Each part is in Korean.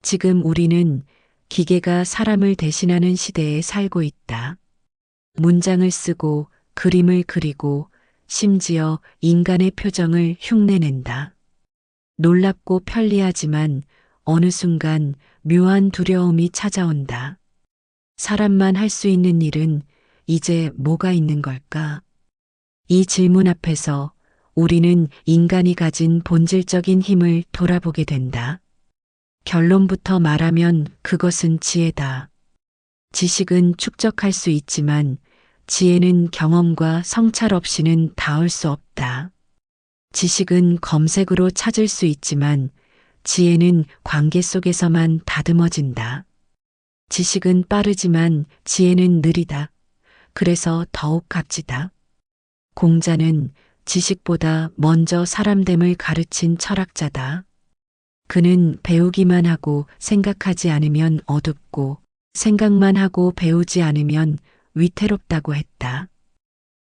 지금 우리는 기계가 사람을 대신하는 시대에 살고 있다. 문장을 쓰고 그림을 그리고 심지어 인간의 표정을 흉내낸다. 놀랍고 편리하지만 어느 순간 묘한 두려움이 찾아온다. 사람만 할 수 있는 일은 이제 뭐가 있는 걸까? 이 질문 앞에서 우리는 인간이 가진 본질적인 힘을 돌아보게 된다. 결론부터 말하면 그것은 지혜다. 지식은 축적할 수 있지만 지혜는 경험과 성찰 없이는 닿을 수 없다. 지식은 검색으로 찾을 수 있지만 지혜는 관계 속에서만 다듬어진다. 지식은 빠르지만 지혜는 느리다. 그래서 더욱 값지다. 공자는 지식보다 먼저 사람됨을 가르친 철학자다. 그는 배우기만 하고 생각하지 않으면 어둡고 생각만 하고 배우지 않으면 위태롭다고 했다.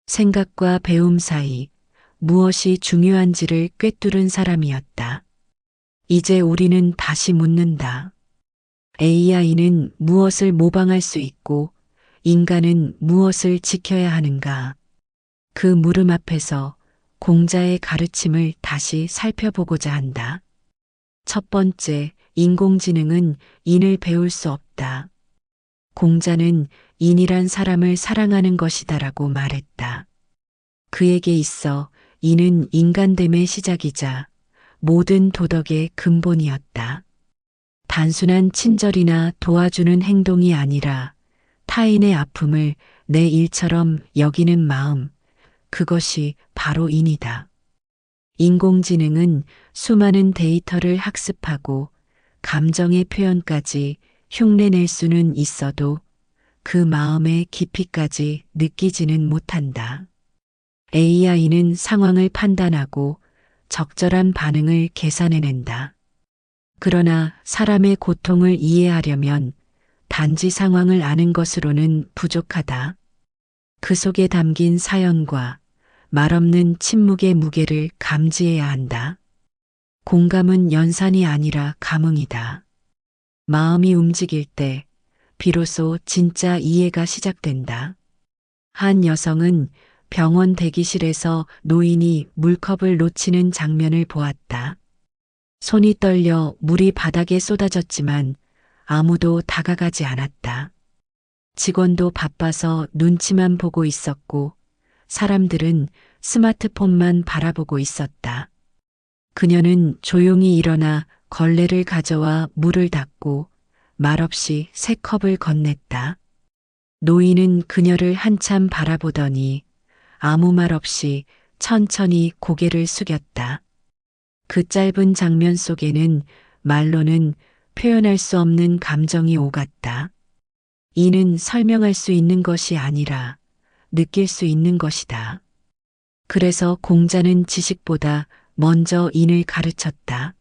생각과 배움 사이 무엇이 중요한지를 꿰뚫은 사람이었다. 이제 우리는 다시 묻는다. AI는 무엇을 모방할 수 있고 인간은 무엇을 지켜야 하는가? 그 물음 앞에서 공자의 가르침을 다시 살펴보고자 한다. 첫 번째, 인공지능은 인을 배울 수 없다. 공자는 인이란 사람을 사랑하는 것이다라고 말했다. 그에게 있어 인은 인간됨의 시작이자 모든 도덕의 근본이었다. 단순한 친절이나 도와주는 행동이 아니라 타인의 아픔을 내 일처럼 여기는 마음, 그것이 바로 인이다. 인공지능은 수많은 데이터를 학습하고 감정의 표현까지 흉내낼 수는 있어도 그 마음의 깊이까지 느끼지는 못한다. AI는 상황을 판단하고 적절한 반응을 계산해낸다. 그러나 사람의 고통을 이해하려면 단지 상황을 아는 것으로는 부족하다. 그 속에 담긴 사연과 말없는 침묵의 무게를 감지해야 한다. 공감은 연산이 아니라 감흥이다. 마음이 움직일 때 비로소 진짜 이해가 시작된다. 한 여성은 병원 대기실에서 노인이 물컵을 놓치는 장면을 보았다. 손이 떨려 물이 바닥에 쏟아졌지만 아무도 다가가지 않았다. 직원도 바빠서 눈치만 보고 있었고 사람들은 스마트폰만 바라보고 있었다. 그녀는 조용히 일어나 걸레를 가져와 물을 닦고 말없이 새 컵을 건넸다. 노인은 그녀를 한참 바라보더니 아무 말 없이 천천히 고개를 숙였다. 그 짧은 장면 속에는 말로는 표현할 수 없는 감정이 오갔다. 이는 설명할 수 있는 것이 아니라 느낄 수 있는 것이다. 그래서 공자는 지식보다 먼저 인을 가르쳤다.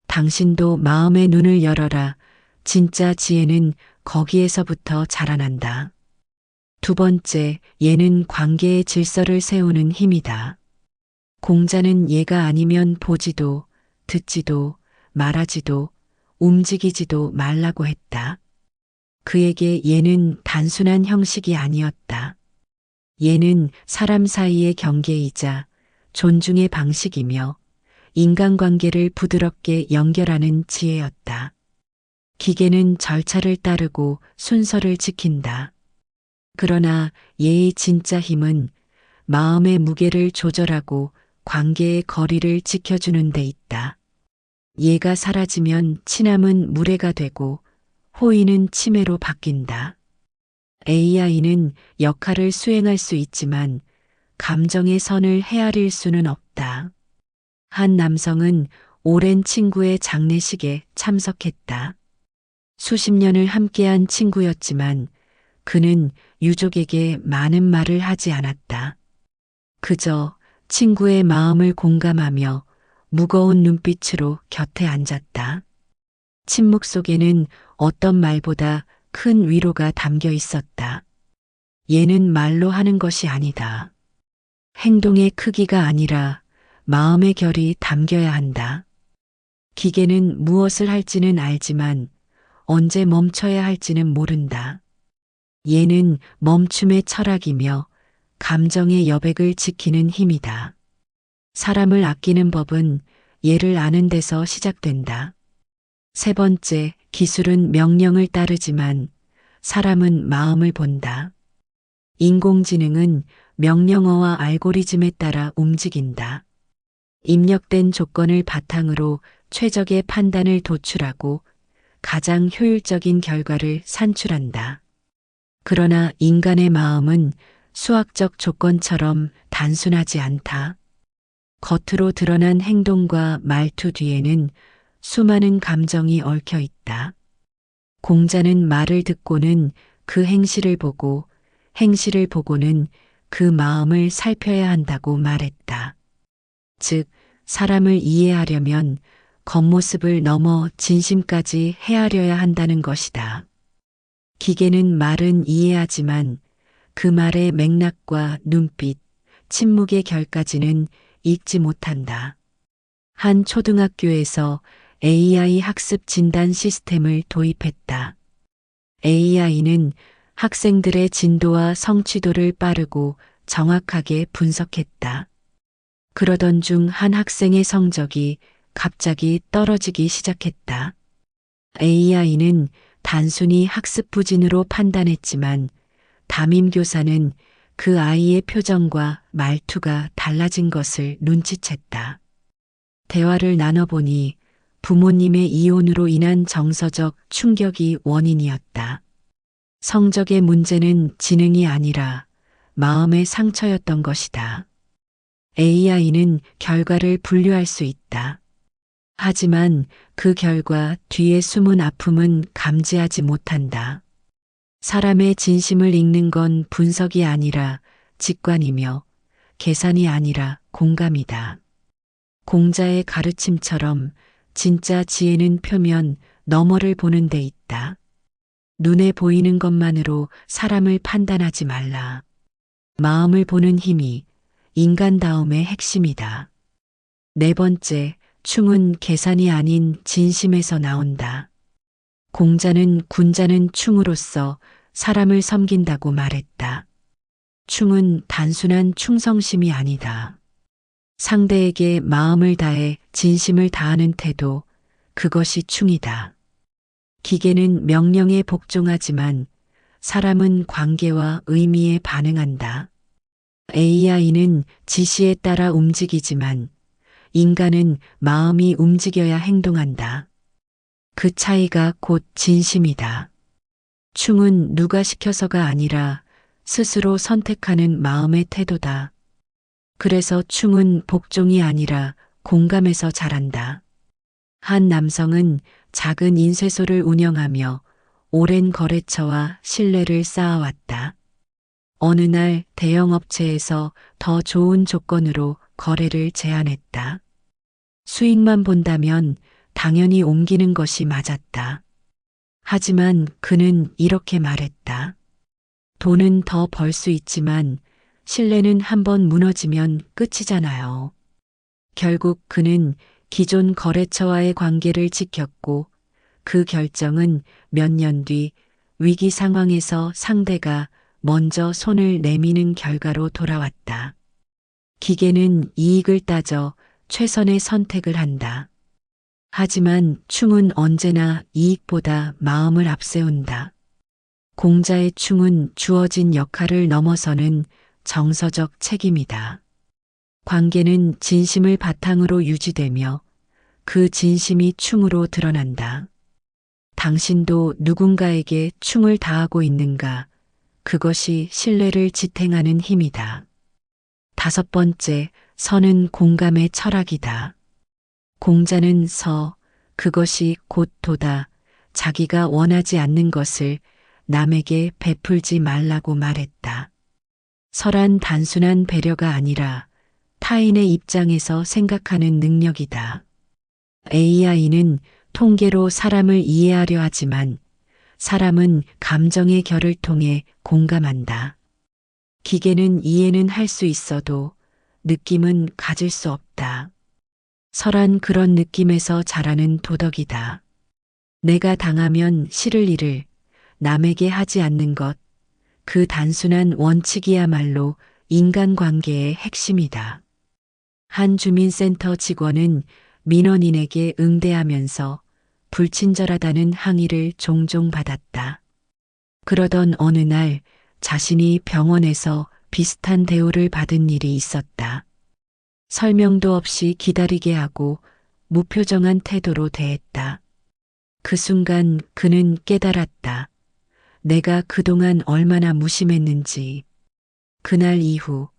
당신도 마음의 눈을 열어라. 진짜 지혜는 거기에서부터 자라난다. 두 번째, 예는 관계의 질서를 세우는 힘이다. 공자는 예가 아니면 보지도, 듣지도, 말하지도, 움직이지도 말라고 했다. 그에게 예는 단순한 형식이 아니었다. 예는 사람 사이의 경계이자 존중의 방식이며 인간관계를 부드럽게 연결하는 지혜였다. 기계는 절차를 따르고 순서를 지킨다. 그러나 예의 진짜 힘은 마음의 무게를 조절하고 관계의 거리를 지켜주는 데 있다. 예가 사라지면 친함은 무례가 되고 호의는 침해로 바뀐다. AI는 역할을 수행할 수 있지만 감정의 선을 헤아릴 수는 없다. 한 남성은 오랜 친구의 장례식에 참석했다. 수십 년을 함께한 친구였지만 그는 유족에게 많은 말을 하지 않았다. 그저 친구의 마음을 공감하며 무거운 눈빛으로 곁에 앉았다. 침묵 속에는 어떤 말보다 큰 위로가 담겨 있었다. 얘는 말로 하는 것이 아니다. 행동의 크기가 아니라 마음의 결이 담겨야 한다. 기계는 무엇을 할지는 알지만 언제 멈춰야 할지는 모른다. 얘는 멈춤의 철학이며 감정의 여백을 지키는 힘이다. 사람을 아끼는 법은 얘를 아는 데서 시작된다. 세 번째, 기술은 명령을 따르지만 사람은 마음을 본다. 인공지능은 명령어와 알고리즘에 따라 움직인다. 입력된 조건을 바탕으로 최적의 판단을 도출하고 가장 효율적인 결과를 산출한다. 그러나 인간의 마음은 수학적 조건처럼 단순하지 않다. 겉으로 드러난 행동과 말투 뒤에는 수많은 감정이 얽혀 있다. 공자는 말을 듣고는 그 행실을 보고 행실을 보고는 그 마음을 살펴야 한다고 말했다. 즉, 사람을 이해하려면 겉모습을 넘어 진심까지 헤아려야 한다는 것이다. 기계는 말은 이해하지만 그 말의 맥락과 눈빛, 침묵의 결까지는 읽지 못한다. 한 초등학교에서 AI 학습 진단 시스템을 도입했다. AI는 학생들의 진도와 성취도를 빠르고 정확하게 분석했다. 그러던 중 한 학생의 성적이 갑자기 떨어지기 시작했다. AI는 단순히 학습 부진으로 판단했지만 담임교사는 그 아이의 표정과 말투가 달라진 것을 눈치챘다. 대화를 나눠보니 부모님의 이혼으로 인한 정서적 충격이 원인이었다. 성적의 문제는 지능이 아니라 마음의 상처였던 것이다. AI는 결과를 분류할 수 있다. 하지만 그 결과 뒤에 숨은 아픔은 감지하지 못한다. 사람의 진심을 읽는 건 분석이 아니라 직관이며 계산이 아니라 공감이다. 공자의 가르침처럼 진짜 지혜는 표면 너머를 보는 데 있다. 눈에 보이는 것만으로 사람을 판단하지 말라. 마음을 보는 힘이 인간다움의 핵심이다. 네 번째, 충은 계산이 아닌 진심에서 나온다. 공자는 군자는 충으로서 사람을 섬긴다고 말했다. 충은 단순한 충성심이 아니다. 상대에게 마음을 다해 진심을 다하는 태도, 그것이 충이다. 기계는 명령에 복종하지만 사람은 관계와 의미에 반응한다. AI는 지시에 따라 움직이지만 인간은 마음이 움직여야 행동한다. 그 차이가 곧 진심이다. 충은 누가 시켜서가 아니라 스스로 선택하는 마음의 태도다. 그래서 충은 복종이 아니라 공감해서 자란다. 한 남성은 작은 인쇄소를 운영하며 오랜 거래처와 신뢰를 쌓아왔다. 어느 날 대형 업체에서 더 좋은 조건으로 거래를 제안했다. 수익만 본다면 당연히 옮기는 것이 맞았다. 하지만 그는 이렇게 말했다. 돈은 더 벌 수 있지만 신뢰는 한번 무너지면 끝이잖아요. 결국 그는 기존 거래처와의 관계를 지켰고 그 결정은 몇 년 뒤 위기 상황에서 상대가 먼저 손을 내미는 결과로 돌아왔다. 기계는 이익을 따져 최선의 선택을 한다. 하지만 충은 언제나 이익보다 마음을 앞세운다. 공자의 충은 주어진 역할을 넘어서는 정서적 책임이다. 관계는 진심을 바탕으로 유지되며 그 진심이 충으로 드러난다. 당신도 누군가에게 충을 다하고 있는가? 그것이 신뢰를 지탱하는 힘이다. 다섯 번째, 선은 공감의 철학이다. 공자는 그것이 곧 도다. 자기가 원하지 않는 것을 남에게 베풀지 말라고 말했다. 설한 단순한 배려가 아니라 타인의 입장에서 생각하는 능력이다. AI는 통계로 사람을 이해하려 하지만 사람은 감정의 결을 통해 공감한다. 기계는 이해는 할 수 있어도 느낌은 가질 수 없다. 설한 그런 느낌에서 자라는 도덕이다. 내가 당하면 싫을 일을 남에게 하지 않는 것, 그 단순한 원칙이야말로 인간관계의 핵심이다. 한 주민센터 직원은 민원인에게 응대하면서 불친절하다는 항의를 종종 받았다. 그러던 어느 날 자신이 병원에서 비슷한 대우를 받은 일이 있었다. 설명도 없이 기다리게 하고 무표정한 태도로 대했다. 그 순간 그는 깨달았다. 내가 그동안 얼마나 무심했는지. 그날 이후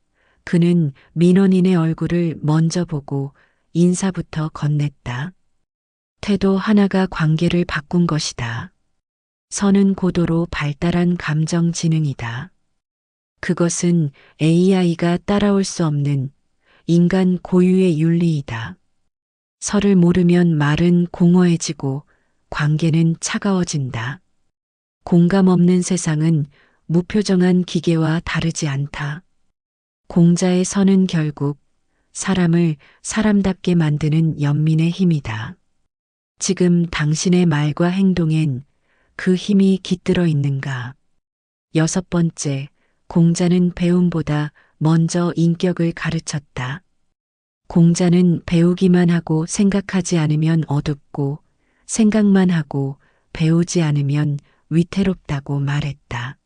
그는 민원인의 얼굴을 먼저 보고 인사부터 건넸다. 태도 하나가 관계를 바꾼 것이다. 선은 고도로 발달한 감정 지능이다. 그것은 AI가 따라올 수 없는 인간 고유의 윤리이다. 설을 모르면 말은 공허해지고 관계는 차가워진다. 공감 없는 세상은 무표정한 기계와 다르지 않다. 공자의 선은 결국 사람을 사람답게 만드는 연민의 힘이다. 지금 당신의 말과 행동엔 그 힘이 깃들어 있는가? 6번째, 공자는 배움보다 먼저 인격을 가르쳤다. 공자는 배우기만 하고 생각하지 않으면 어둡고 생각만 하고 배우지 않으면 위태롭다고 말했다.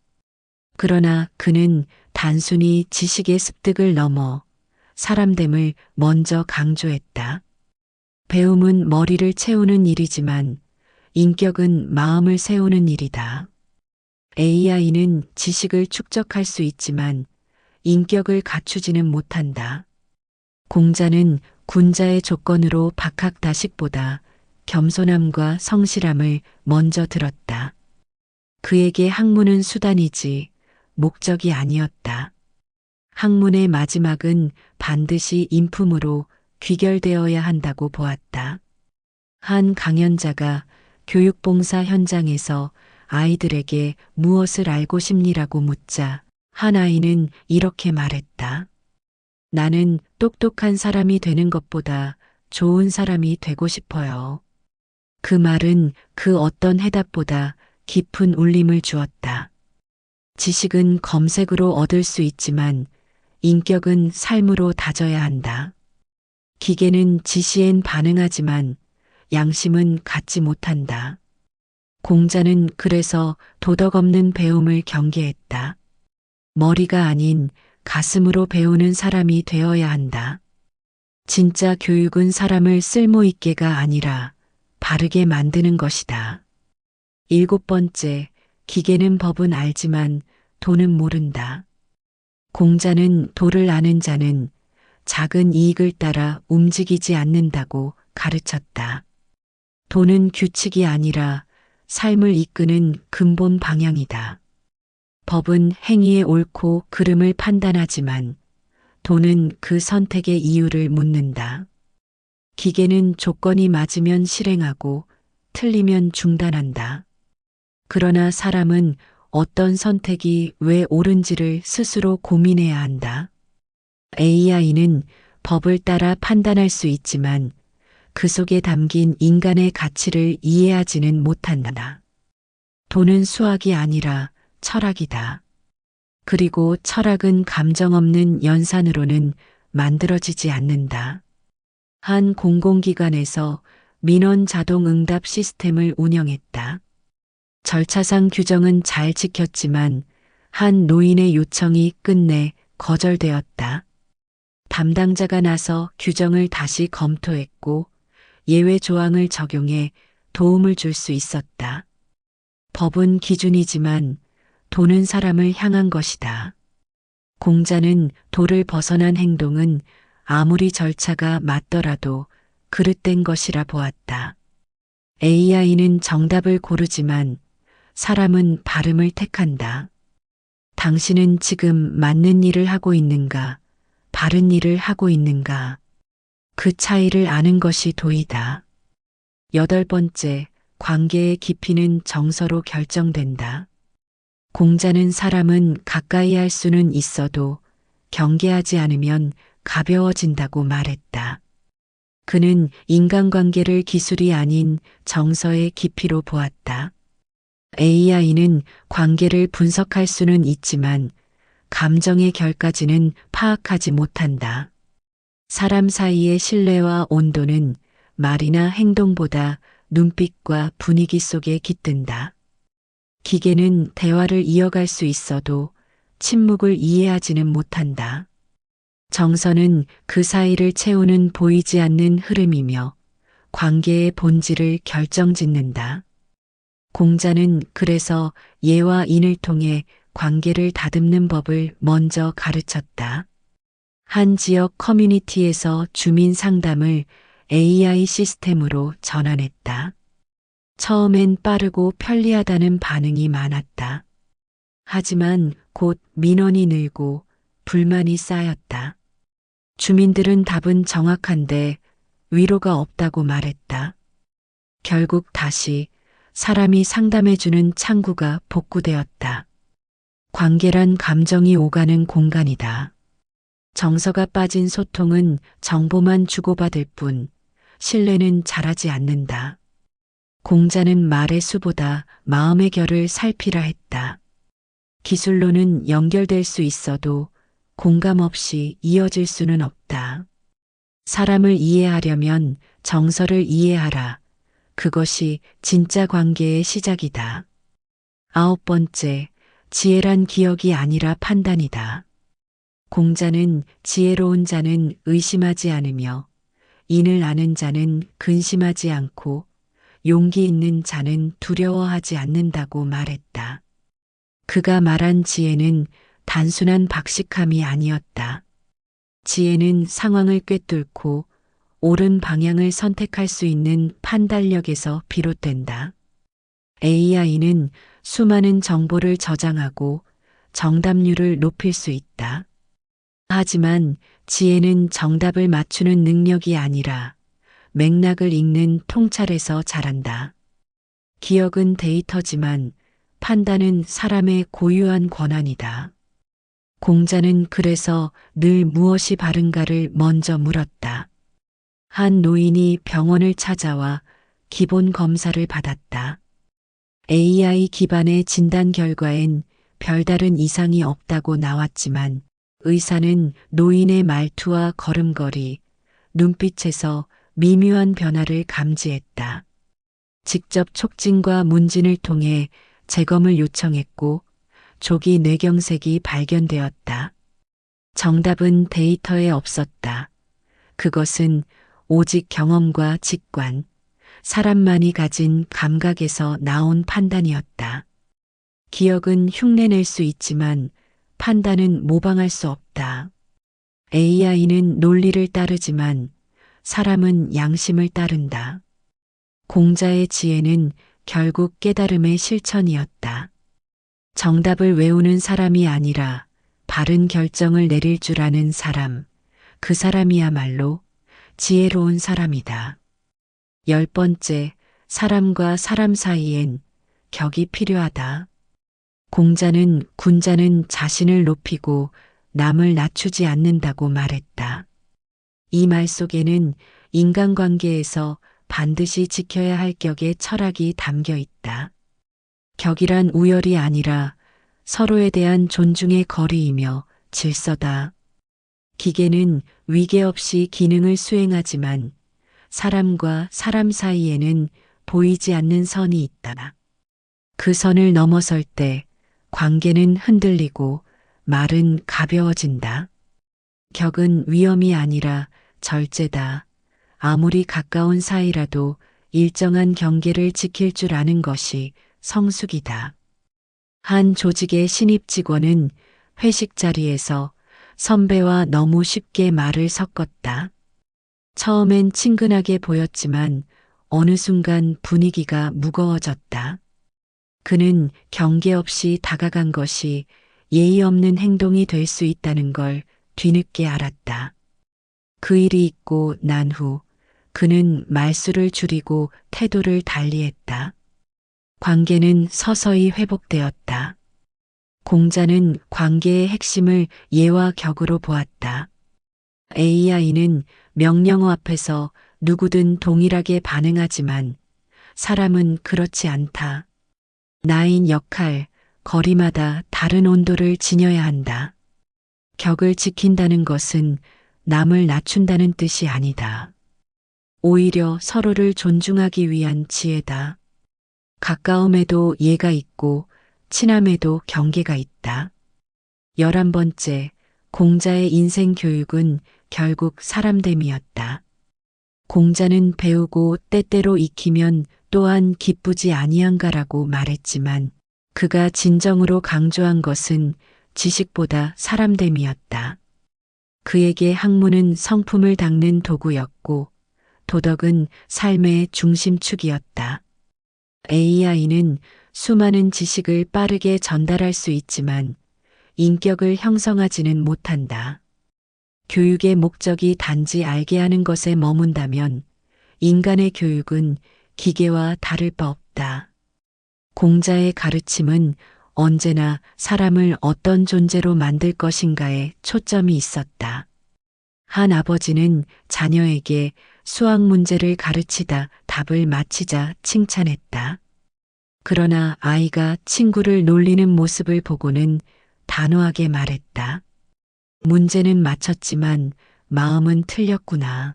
그러나 그는 단순히 지식의 습득을 넘어 사람됨을 먼저 강조했다. 배움은 머리를 채우는 일이지만 인격은 마음을 세우는 일이다. AI는 지식을 축적할 수 있지만 인격을 갖추지는 못한다. 공자는 군자의 조건으로 박학다식보다 겸손함과 성실함을 먼저 들었다. 그에게 학문은 수단이지 목적이 아니었다. 학문의 마지막은 반드시 인품으로 귀결되어야 한다고 보았다. 한 강연자가 교육봉사 현장에서 아이들에게 무엇을 알고 싶니라고 묻자 한 아이는 이렇게 말했다. 나는 똑똑한 사람이 되는 것보다 좋은 사람이 되고 싶어요. 그 말은 그 어떤 해답보다 깊은 울림을 주었다. 지식은 검색으로 얻을 수 있지만 인격은 삶으로 다져야 한다. 기계는 지시엔 반응하지만 양심은 갖지 못한다. 공자는 그래서 도덕 없는 배움을 경계했다. 머리가 아닌 가슴으로 배우는 사람이 되어야 한다. 진짜 교육은 사람을 쓸모있게가 아니라 바르게 만드는 것이다. 7번째, 기계는 법은 알지만 도는 모른다. 공자는 도를 아는 자는 작은 이익을 따라 움직이지 않는다고 가르쳤다. 도는 규칙이 아니라 삶을 이끄는 근본 방향이다. 법은 행위의 옳고 그름을 판단하지만 도는 그 선택의 이유를 묻는다. 기계는 조건이 맞으면 실행하고 틀리면 중단한다. 그러나 사람은 어떤 선택이 왜 옳은지를 스스로 고민해야 한다. AI는 법을 따라 판단할 수 있지만 그 속에 담긴 인간의 가치를 이해하지는 못한다. 도는 수학이 아니라 철학이다. 그리고 철학은 감정 없는 연산으로는 만들어지지 않는다. 한 공공기관에서 민원 자동 응답 시스템을 운영했다. 절차상 규정은 잘 지켰지만 한 노인의 요청이 끝내 거절되었다. 담당자가 나서 규정을 다시 검토했고 예외 조항을 적용해 도움을 줄 수 있었다. 법은 기준이지만 도는 사람을 향한 것이다. 공자는 도를 벗어난 행동은 아무리 절차가 맞더라도 그릇된 것이라 보았다. AI는 정답을 고르지만 사람은 바름을 택한다. 당신은 지금 맞는 일을 하고 있는가, 바른 일을 하고 있는가? 그 차이를 아는 것이 도이다. 8번째, 관계의 깊이는 정서로 결정된다. 공자는 사람은 가까이 할 수는 있어도 경계하지 않으면 가벼워진다고 말했다. 그는 인간관계를 기술이 아닌 정서의 깊이로 보았다. AI는 관계를 분석할 수는 있지만 감정의 결까지는 파악하지 못한다. 사람 사이의 신뢰와 온도는 말이나 행동보다 눈빛과 분위기 속에 깃든다. 기계는 대화를 이어갈 수 있어도 침묵을 이해하지는 못한다. 정서는 그 사이를 채우는 보이지 않는 흐름이며 관계의 본질을 결정짓는다. 공자는 그래서 예와 인을 통해 관계를 다듬는 법을 먼저 가르쳤다. 한 지역 커뮤니티에서 주민 상담을 AI 시스템으로 전환했다. 처음엔 빠르고 편리하다는 반응이 많았다. 하지만 곧 민원이 늘고 불만이 쌓였다. 주민들은 답은 정확한데 위로가 없다고 말했다. 결국 다시 사람이 상담해주는 창구가 복구되었다. 관계란 감정이 오가는 공간이다. 정서가 빠진 소통은 정보만 주고받을 뿐 신뢰는 자라지 않는다. 공자는 말의 수보다 마음의 결을 살피라 했다. 기술로는 연결될 수 있어도 공감 없이 이어질 수는 없다. 사람을 이해하려면 정서를 이해하라. 그것이 진짜 관계의 시작이다. 9번째, 지혜란 기억이 아니라 판단이다. 공자는 지혜로운 자는 의심하지 않으며 인을 아는 자는 근심하지 않고 용기 있는 자는 두려워하지 않는다고 말했다. 그가 말한 지혜는 단순한 박식함이 아니었다. 지혜는 상황을 꿰뚫고 옳은 방향을 선택할 수 있는 판단력에서 비롯된다. AI는 수많은 정보를 저장하고 정답률을 높일 수 있다. 하지만 지혜는 정답을 맞추는 능력이 아니라 맥락을 읽는 통찰에서 자란다. 기억은 데이터지만 판단은 사람의 고유한 권한이다. 공자는 그래서 늘 무엇이 바른가를 먼저 물었다. 한 노인이 병원을 찾아와 기본 검사를 받았다. AI 기반의 진단 결과엔 별다른 이상이 없다고 나왔지만 의사는 노인의 말투와 걸음걸이, 눈빛에서 미묘한 변화를 감지했다. 직접 촉진과 문진을 통해 재검을 요청했고 조기 뇌경색이 발견되었다. 정답은 데이터에 없었다. 그것은 오직 경험과 직관, 사람만이 가진 감각에서 나온 판단이었다. 기억은 흉내낼 수 있지만 판단은 모방할 수 없다. AI는 논리를 따르지만 사람은 양심을 따른다. 공자의 지혜는 결국 깨달음의 실천이었다. 정답을 외우는 사람이 아니라 바른 결정을 내릴 줄 아는 사람, 그 사람이야말로 지혜로운 사람이다. 10번째, 사람과 사람 사이엔 격이 필요하다. 공자는 군자는 자신을 높이고 남을 낮추지 않는다고 말했다. 이 말 속에는 인간관계에서 반드시 지켜야 할 격의 철학이 담겨 있다. 격이란 우열이 아니라 서로에 대한 존중의 거리이며 질서다. 기계는 위계 없이 기능을 수행하지만 사람과 사람 사이에는 보이지 않는 선이 있다. 그 선을 넘어설 때 관계는 흔들리고 말은 가벼워진다. 격은 위험이 아니라 절제다. 아무리 가까운 사이라도 일정한 경계를 지킬 줄 아는 것이 성숙이다. 한 조직의 신입 직원은 회식 자리에서 선배와 너무 쉽게 말을 섞었다. 처음엔 친근하게 보였지만 어느 순간 분위기가 무거워졌다. 그는 경계 없이 다가간 것이 예의 없는 행동이 될 수 있다는 걸 뒤늦게 알았다. 그 일이 있고 난 후 그는 말수를 줄이고 태도를 달리했다. 관계는 서서히 회복되었다. 공자는 관계의 핵심을 예와 격으로 보았다. AI는 명령어 앞에서 누구든 동일하게 반응하지만 사람은 그렇지 않다. 나인 역할, 거리마다 다른 온도를 지녀야 한다. 격을 지킨다는 것은 남을 낮춘다는 뜻이 아니다. 오히려 서로를 존중하기 위한 지혜다. 가까움에도 예가 있고 친함에도 경계가 있다. 11번째, 공자의 인생 교육은 결국 사람됨이었다. 공자는 배우고 때때로 익히면 또한 기쁘지 아니한가라고 말했지만 그가 진정으로 강조한 것은 지식보다 사람됨이었다. 그에게 학문은 성품을 닦는 도구였고 도덕은 삶의 중심축이었다. AI는 수많은 지식을 빠르게 전달할 수 있지만 인격을 형성하지는 못한다. 교육의 목적이 단지 알게 하는 것에 머문다면 인간의 교육은 기계와 다를 바 없다. 공자의 가르침은 언제나 사람을 어떤 존재로 만들 것인가에 초점이 있었다. 한 아버지는 자녀에게 수학 문제를 가르치다 답을 맞히자 칭찬했다. 그러나 아이가 친구를 놀리는 모습을 보고는 단호하게 말했다. 문제는 맞췄지만 마음은 틀렸구나.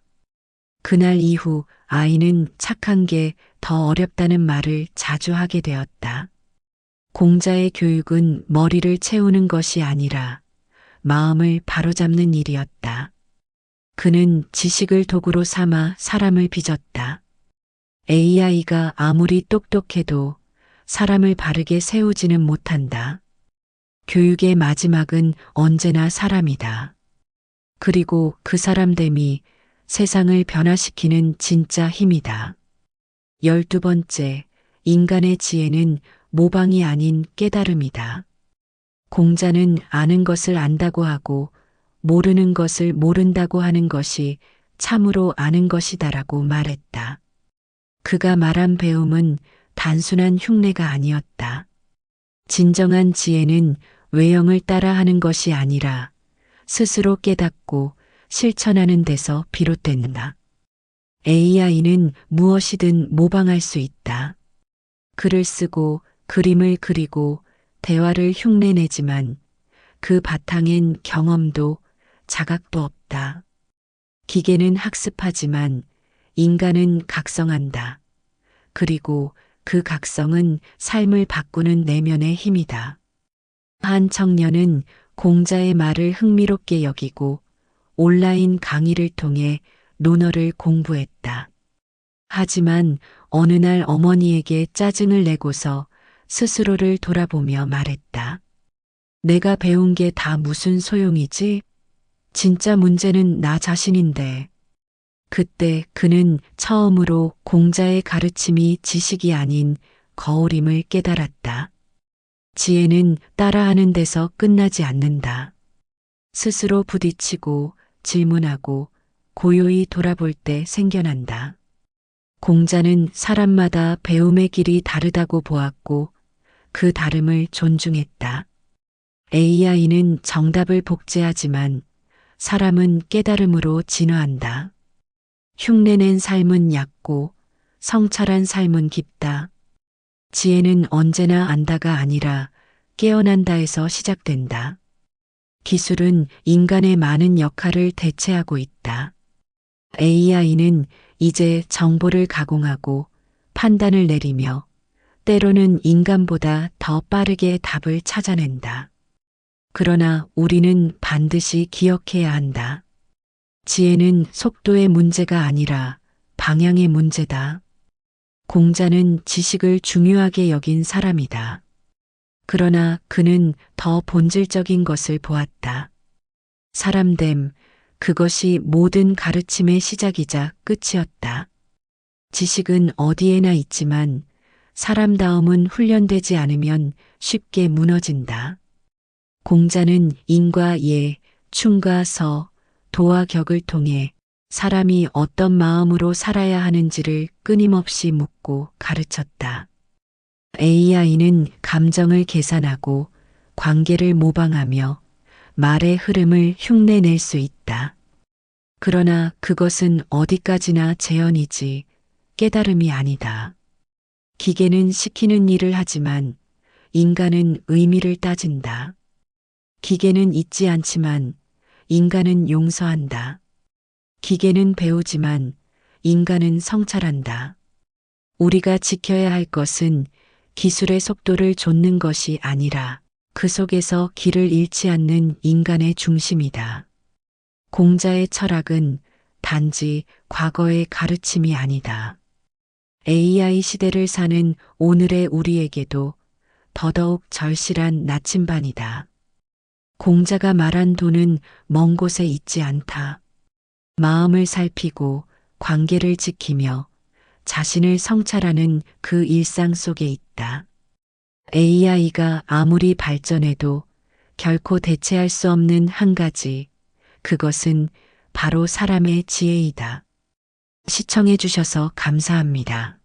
그날 이후 아이는 착한 게 더 어렵다는 말을 자주 하게 되었다. 공자의 교육은 머리를 채우는 것이 아니라 마음을 바로잡는 일이었다. 그는 지식을 도구로 삼아 사람을 빚었다. AI가 아무리 똑똑해도 사람을 바르게 세우지는 못한다. 교육의 마지막은 언제나 사람이다. 그리고 그 사람됨이 세상을 변화시키는 진짜 힘이다. 12번째, 인간의 지혜는 모방이 아닌 깨달음이다. 공자는 아는 것을 안다고 하고 모르는 것을 모른다고 하는 것이 참으로 아는 것이다라고 말했다. 그가 말한 배움은 단순한 흉내가 아니었다. 진정한 지혜는 외형을 따라하는 것이 아니라 스스로 깨닫고 실천하는 데서 비롯된다. AI는 무엇이든 모방할 수 있다. 글을 쓰고 그림을 그리고 대화를 흉내내지만 그 바탕엔 경험도 자각도 없다. 기계는 학습하지만 인간은 각성한다. 그리고 그 각성은 삶을 바꾸는 내면의 힘이다. 한 청년은 공자의 말을 흥미롭게 여기고 온라인 강의를 통해 논어를 공부했다. 하지만 어느 날 어머니에게 짜증을 내고서 스스로를 돌아보며 말했다. 내가 배운 게 다 무슨 소용이지? 진짜 문제는 나 자신인데. 그때 그는 처음으로 공자의 가르침이 지식이 아닌 거울임을 깨달았다. 지혜는 따라하는 데서 끝나지 않는다. 스스로 부딪히고 질문하고 고요히 돌아볼 때 생겨난다. 공자는 사람마다 배움의 길이 다르다고 보았고 그 다름을 존중했다. AI는 정답을 복제하지만 사람은 깨달음으로 진화한다. 흉내낸 삶은 얕고 성찰한 삶은 깊다. 지혜는 언제나 안다가 아니라 깨어난다에서 시작된다. 기술은 인간의 많은 역할을 대체하고 있다. AI는 이제 정보를 가공하고 판단을 내리며 때로는 인간보다 더 빠르게 답을 찾아낸다. 그러나 우리는 반드시 기억해야 한다. 지혜는 속도의 문제가 아니라 방향의 문제다. 공자는 지식을 중요하게 여긴 사람이다. 그러나 그는 더 본질적인 것을 보았다. 사람됨, 그것이 모든 가르침의 시작이자 끝이었다. 지식은 어디에나 있지만 사람다움은 훈련되지 않으면 쉽게 무너진다. 공자는 인과 예, 충과 서, 도와 격을 통해 사람이 어떤 마음으로 살아야 하는지를 끊임없이 묻고 가르쳤다. AI는 감정을 계산하고 관계를 모방하며 말의 흐름을 흉내낼 수 있다. 그러나 그것은 어디까지나 재현이지 깨달음이 아니다. 기계는 시키는 일을 하지만 인간은 의미를 따진다. 기계는 잊지 않지만 인간은 용서한다. 기계는 배우지만 인간은 성찰한다. 우리가 지켜야 할 것은 기술의 속도를 좇는 것이 아니라 그 속에서 길을 잃지 않는 인간의 중심이다. 공자의 철학은 단지 과거의 가르침이 아니다. AI 시대를 사는 오늘의 우리에게도 더더욱 절실한 나침반이다. 공자가 말한 도는 먼 곳에 있지 않다. 마음을 살피고 관계를 지키며 자신을 성찰하는 그 일상 속에 있다. AI가 아무리 발전해도 결코 대체할 수 없는 한 가지, 그것은 바로 사람의 지혜이다. 시청해 주셔서 감사합니다.